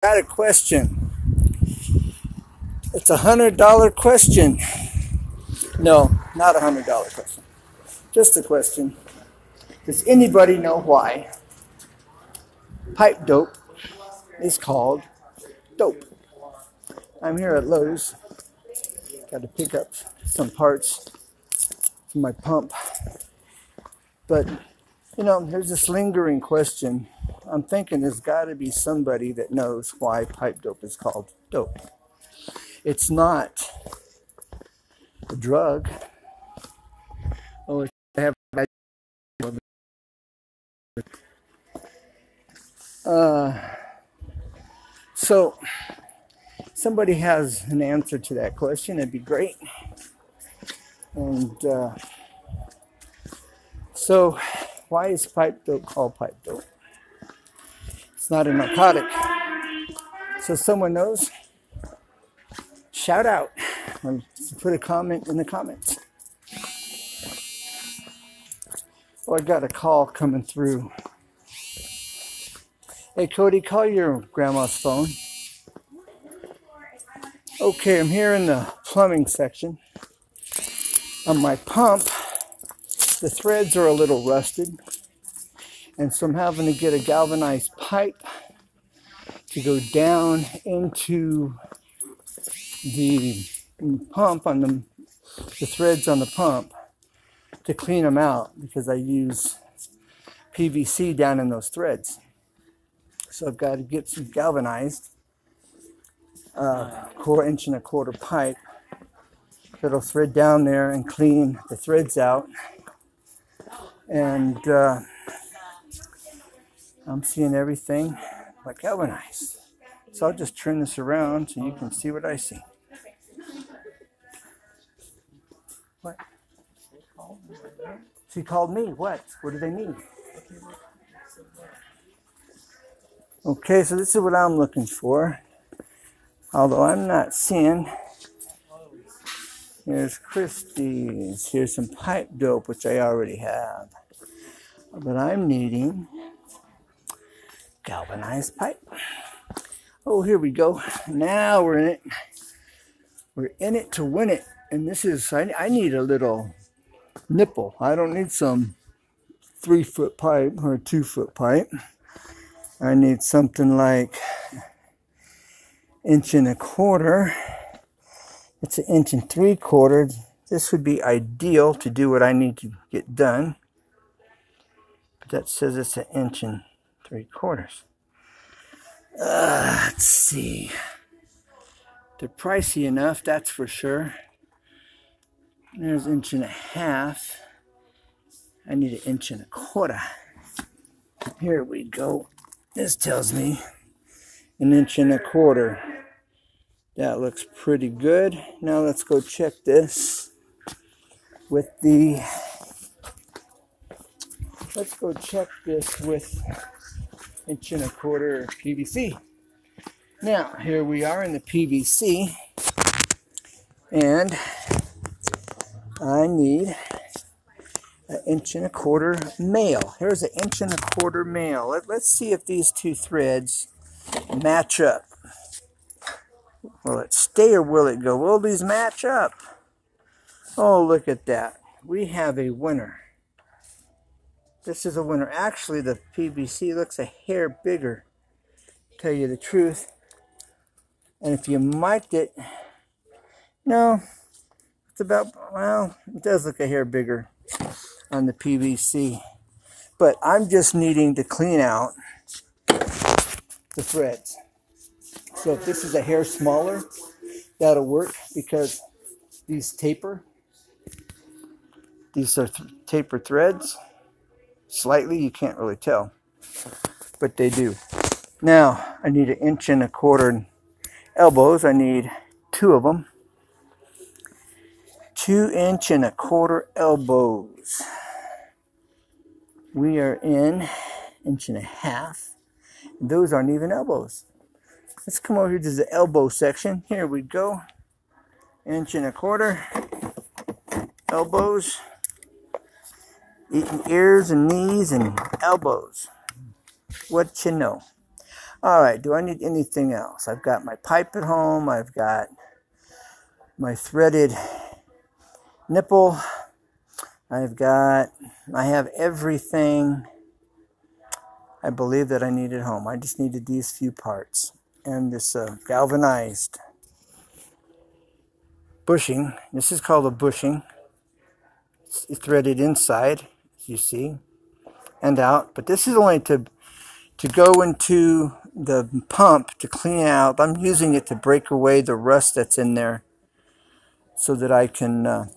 Got a question. It's $100 question. No, not $100 question. Just a question. Does anybody know why pipe dope is called dope? I'm here at Lowe's. Got to pick up some parts for my pump. But, there's this lingering question. I'm thinking there's got to be somebody that knows why pipe dope is called dope. It's not a drug. Oh, I have so somebody has an answer to that question, it'd be great. And so why is pipe dope called pipe dope? It's not a narcotic. So someone knows? Shout out or put a comment in the comments. Oh, I got a call coming through. Hey, Cody, call your grandma's phone. Okay, I'm here in the plumbing section. On my pump, the threads are a little rusted. And so I'm having to get a galvanized pipe to go down into the pump on the threads on the pump to clean them out because I use PVC down in those threads. So I've got to get some galvanized 1.25 inch pipe that'll thread down there and clean the threads out. And I'm seeing everything like galvanized. So I'll just turn this around so you can see what I see. What? She called me. What? What do they mean? Okay, so this is what I'm looking for. Although I'm not seeing. Here's Christie's. Here's some pipe dope, which I already have. But I'm needing galvanized pipe. Oh, here we go. Now we're in it. We're in it to win it. And this is, I need a little nipple. I don't need some 3-foot pipe or a 2-foot pipe. I need something like 1.25 inches. It's 1 3/4 inches. This would be ideal to do what I need to get done. But that says it's 1 3/4 inches. Let's see. They're pricey enough, that's for sure. There's 1.5 inches. I need 1 1/4 inches. Here we go. This tells me 1 1/4 inches. That looks pretty good. Now let's go check this with the. Let's go check this with 1 1/4 inch PVC. Now here we are in the PVC, and I need 1 1/4 inch male. Here's 1 1/4 inch male. Let's see if these two threads match up. Will it stay or will it go? Will these match up? Oh, look at that. We have a winner. This is a winner. Actually, the PVC looks a hair bigger, to tell you the truth. And if you mic'd it, no, it's about, well, it does look a hair bigger on the PVC. But I'm just needing to clean out the threads. So if this is a hair smaller, that'll work because these taper. These are taper threads. Slightly, you can't really tell, but they do. Now, I need 1 1/4 inch elbows. I need 2 of them. 2 1/4 inch elbows. We are in 1.5 inches. Those aren't even elbows. Let's come over here to the elbow section. Here we go. 1 1/4 inch elbows. Eating ears and knees and elbows. What you know? All right, do I need anything else? I've got my pipe at home. I've got my threaded nipple. I have everything I believe that I need at home. I just needed these few parts and this galvanized bushing. This is called a bushing. It's threaded inside, as you see, and out. But this is only to go into the pump to clean out. I'm using it to break away the rust that's in there so that I can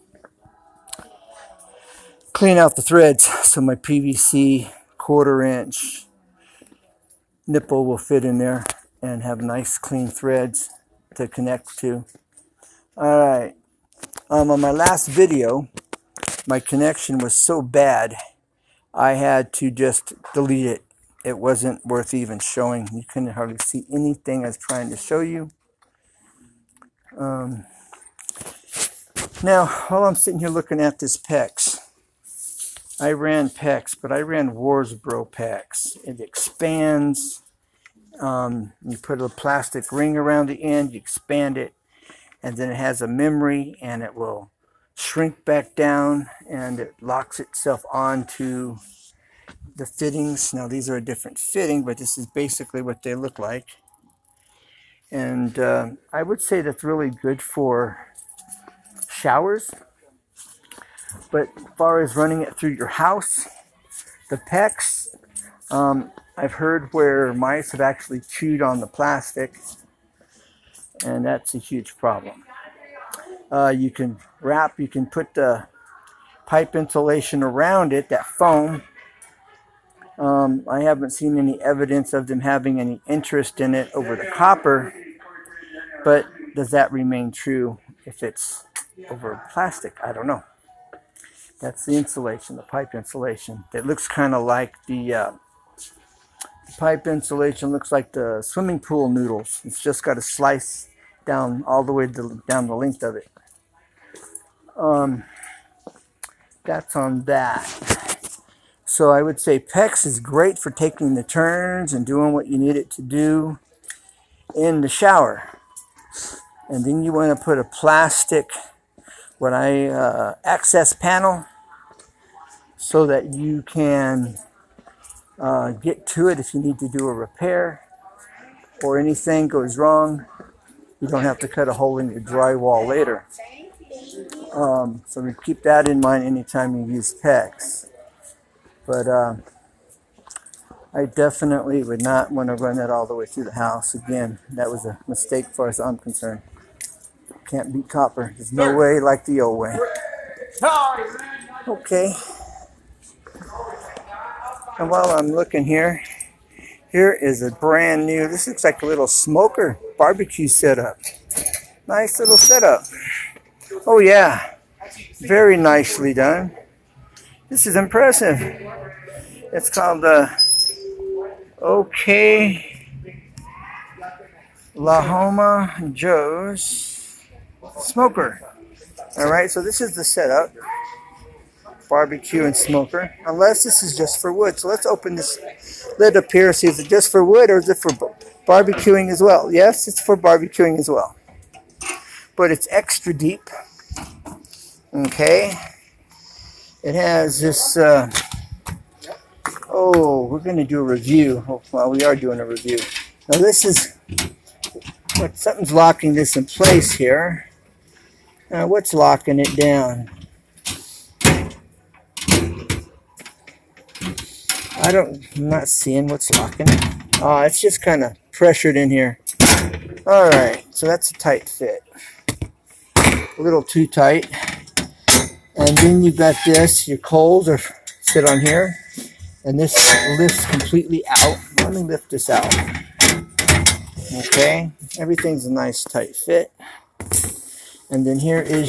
clean out the threads so my PVC 1/4 inch nipple will fit in there and have nice clean threads to connect to. All right. On my last video, my connection was so bad I had to just delete it. It wasn't worth even showing. You couldn't hardly see anything I was trying to show you. Now, while I'm sitting here looking at this PEX, I ran PEX, but I ran Warsbro PEX. It expands. You put a plastic ring around the end, you expand it, and then it has a memory, and it will shrink back down, and it locks itself onto the fittings. Now, these are a different fitting, but this is basically what they look like. And I would say that's really good for showers. But as far as running it through your house, the PEX, I've heard where mice have actually chewed on the plastic, and that's a huge problem. You can put the pipe insulation around it, that foam. I haven't seen any evidence of them having any interest in it over the copper, but does that remain true if it's over plastic? I don't know. That's the insulation, the pipe insulation. It looks kind of like the pipe insulation looks like the swimming pool noodles. It's just got a slice down all the way down the length of it. That's on that. So I would say PEX is great for taking the turns and doing what you need it to do in the shower. And then you want to put a plastic, access panel, so that you can get to it if you need to do a repair or anything goes wrong. You don't have to cut a hole in your drywall later. So we keep that in mind anytime you use PEX. But I definitely would not want to run that all the way through the house. Again, that was a mistake as far as I'm concerned. Can't beat copper. There's no way like the old way. Okay. And while I'm looking here is a brand new, this looks like a little smoker barbecue setup. Nice little setup. Oh yeah, very nicely done. This is impressive. It's called the Oklahoma Joe's Smoker. All right, so this is the setup. Barbecue and smoker, unless this is just for wood. So let's open this lid up here, see if it's just for wood or is it for barbecuing as well. Yes, it's for barbecuing as well, but it's extra deep. Okay, it has this we're going to do a review. Well, we are doing a review. Now this is something's locking this in place here. Now what's locking it down? I'm not seeing what's locking it. Oh, it's just kind of pressured in here. All right, so that's a tight fit. A little too tight. And then you've got this. Your coals sit on here. And this lifts completely out. Let me lift this out. Okay, everything's a nice tight fit. And then here is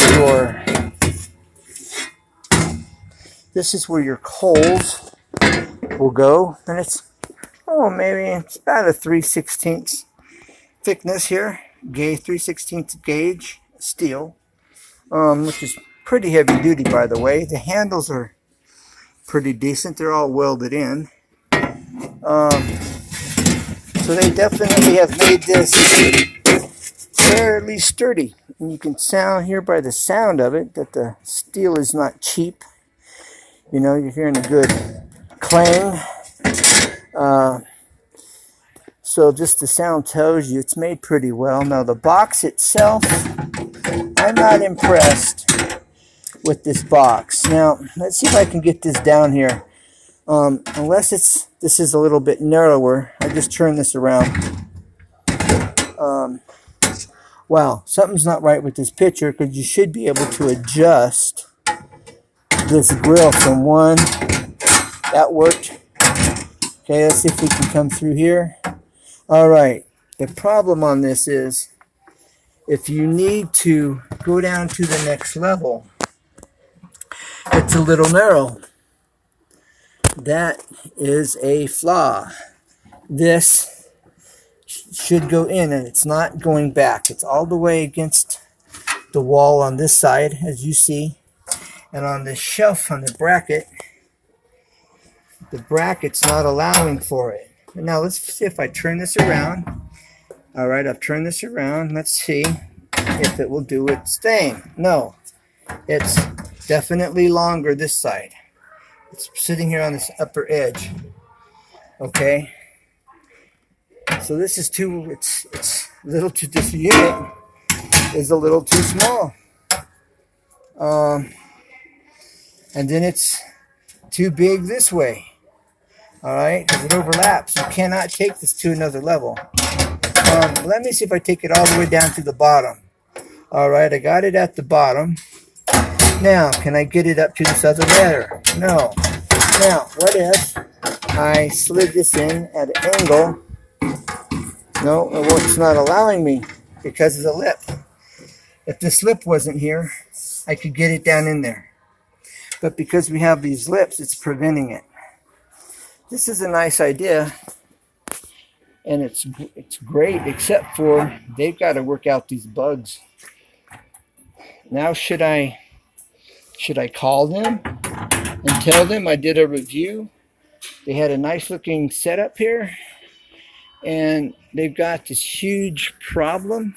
this is where your coals will go, and it's about a 3/16 thickness here, 3/16 gauge steel, which is pretty heavy duty, by the way. The handles are pretty decent; they're all welded in. So they definitely have made this fairly sturdy. And you can hear by the sound of it that the steel is not cheap. You know, you're hearing a good clang. So just the sound tells you it's made pretty well. Now the box itself, I'm not impressed with this box. Now let's see if I can get this down here. Unless this is a little bit narrower, I just turn this around. Wow, something's not right with this picture, because you should be able to adjust this grill from one. That worked. Okay, let's see if we can come through here. All right, the problem on this is if you need to go down to the next level, it's a little narrow. That is a flaw. This should go in, and it's not going back. It's all the way against the wall on this side, as you see. And on this shelf, on the bracket's not allowing for it. Now let's see if I turn this around. All right, I've turned this around. Let's see if it will do its thing. No, it's definitely longer this side. It's sitting here on this upper edge. Okay. So this is it's a little too, this unit is a little too small. And then it's too big this way. All right, because it overlaps. You cannot take this to another level. Let me see if I take it all the way down to the bottom. All right, I got it at the bottom. Now, can I get it up to this other ladder? No. Now, what if I slid this in at an angle? No, it's not allowing me because of the lip. If this lip wasn't here, I could get it down in there. But because we have these lips, it's preventing it. This is a nice idea, and it's great, except for they've got to work out these bugs. Now should I call them and tell them I did a review? They had a nice looking setup here, and they've got this huge problem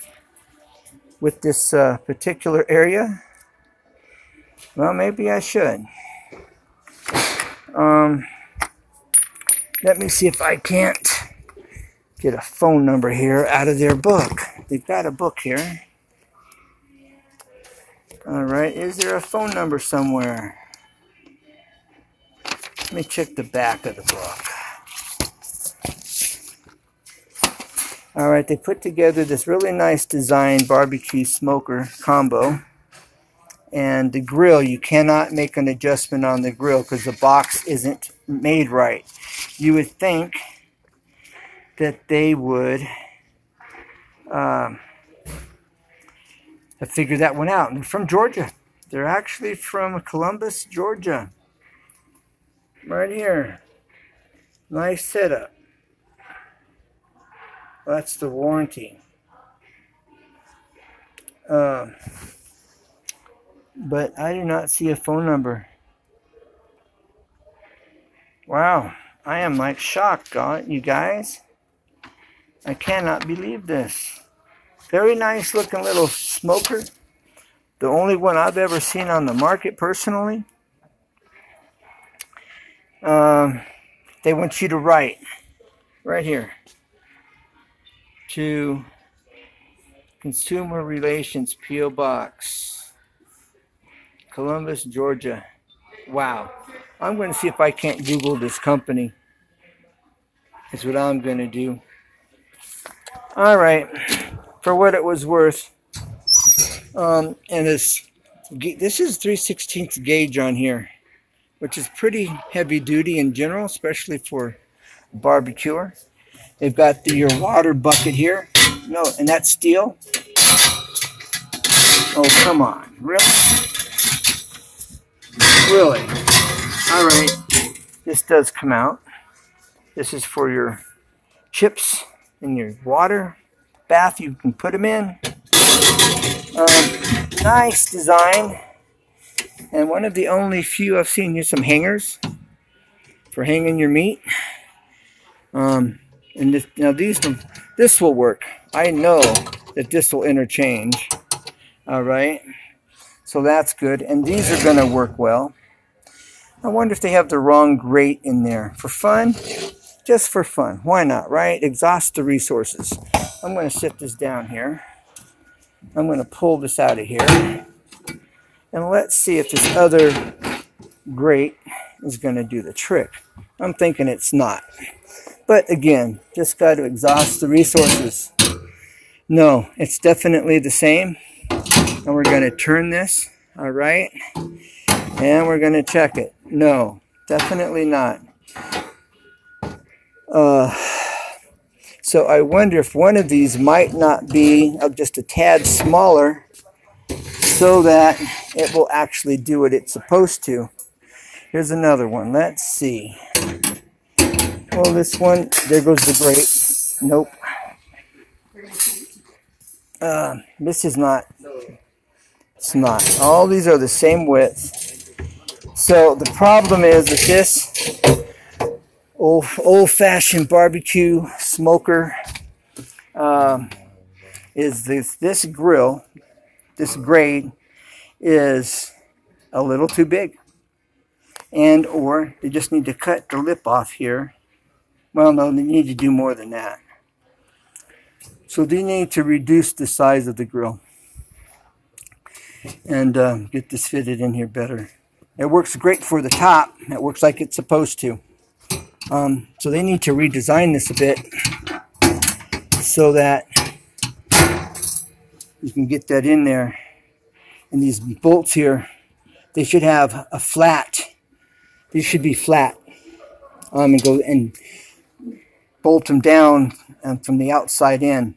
with this particular area. Well, maybe I should. Let me see if I can't get a phone number here out of their book. They've got a book here. All right, is there a phone number somewhere? Let me check the back of the book. All right, they put together this really nice design barbecue smoker combo. And the grill, you cannot make an adjustment on the grill because the box isn't made right. You would think that they would have figured that one out. And they're from Georgia. They're actually from Columbus, Georgia. Right here. Nice setup. That's the warranty. But I do not see a phone number. Wow, I am like shocked, you guys. I cannot believe this. Very nice looking little smoker. The only one I've ever seen on the market personally. They want you to write right here to Consumer Relations P.O. Box, Columbus, Georgia. Wow. I'm going to see if I can't Google this company. That's what I'm going to do. All right. For what it was worth. And this is 3/16 gauge on here, which is pretty heavy duty in general, especially for a barbecuer. They've got your water bucket here. No, and that's steel. Oh, come on. Really? Really? All right. This does come out. This is for your chips and your water bath. You can put them in. Nice design. And one of the only few I've seen. Here's some hangers for hanging your meat. And this, now this will work. I know that this will interchange. All right. So that's good. And these are going to work well. I wonder if they have the wrong grate in there. For fun? Just for fun. Why not, right? Exhaust the resources. I'm going to sit this down here. I'm going to pull this out of here. And let's see if this other grate is going to do the trick. I'm thinking it's not. But again, just got to exhaust the resources. No, it's definitely the same. And we're going to turn this, all right? And we're going to check it. No, definitely not. So I wonder if one of these might not be just a tad smaller so that it will actually do what it's supposed to. Here's another one. Let's see. Well, this one, there goes the grate. Nope. This is not. It's not. All these are the same width. So the problem is that this old-fashioned barbecue smoker is this grill, this grade is a little too big. And or they just need to cut the lip off here. Well, no, they need to do more than that. So they need to reduce the size of the grill and get this fitted in here better. It works great for the top. It works like it's supposed to. So they need to redesign this a bit so that you can get that in there. And these bolts here, they should have a flat. These should be flat. And go and bolt them down from the outside in.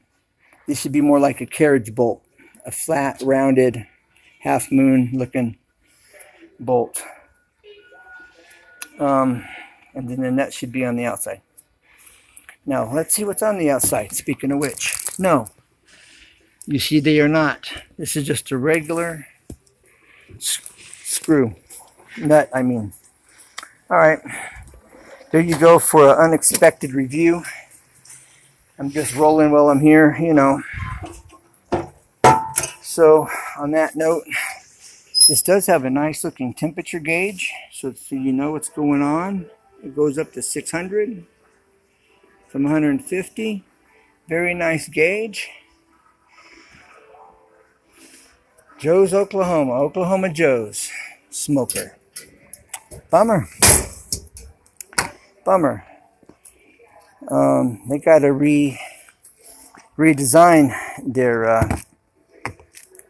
These should be more like a carriage bolt, a flat, rounded, half moon looking bolt. And then the nut should be on the outside. Now, let's see what's on the outside. Speaking of which, no. You see, they are not. This is just a regular screw. Nut, I mean. All right. There you go for an unexpected review. I'm just rolling while I'm here, you know. So, on that note, this does have a nice looking temperature gauge, so you know what's going on. It goes up to 600 from 150. Very nice gauge. Joe's Oklahoma. Oklahoma Joe's smoker. Bummer. Bummer. They got to redesign their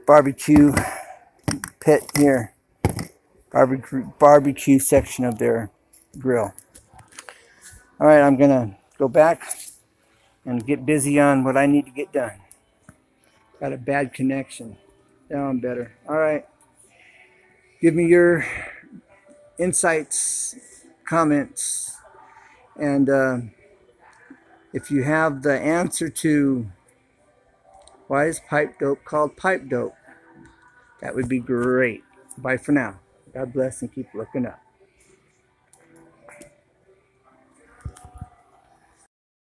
barbecue pit here. Barbecue section of their grill. All right, I'm going to go back and get busy on what I need to get done. Got a bad connection. Now I'm better. All right. Give me your insights, comments, and if you have the answer to why is pipe dope called pipe dope, that would be great. Bye for now. God bless and keep looking up.